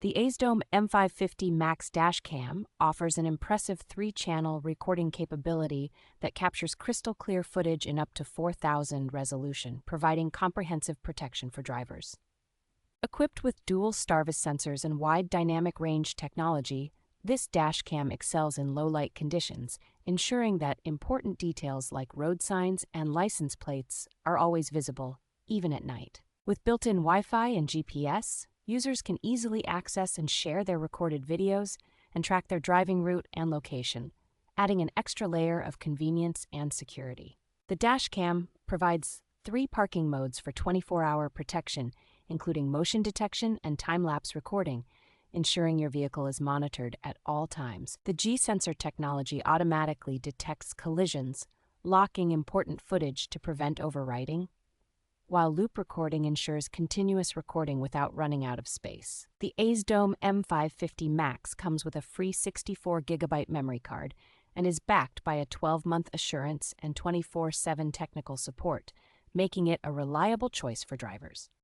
The AZDOME M550 Max Dash Cam offers an impressive 3-channel recording capability that captures crystal clear footage in up to 4,000 resolution, providing comprehensive protection for drivers. Equipped with dual Starvis sensors and wide dynamic range technology, this dash cam excels in low-light conditions, ensuring that important details like road signs and license plates are always visible, even at night. With built-in Wi-Fi and GPS, users can easily access and share their recorded videos and track their driving route and location, adding an extra layer of convenience and security. The dash cam provides 3 parking modes for 24-hour protection, including motion detection and time-lapse recording, ensuring your vehicle is monitored at all times. The G-sensor technology automatically detects collisions, locking important footage to prevent overwriting, while loop recording ensures continuous recording without running out of space. The AZDOME M550 Max comes with a free 64GB memory card and is backed by a 12-month assurance and 24/7 technical support, making it a reliable choice for drivers.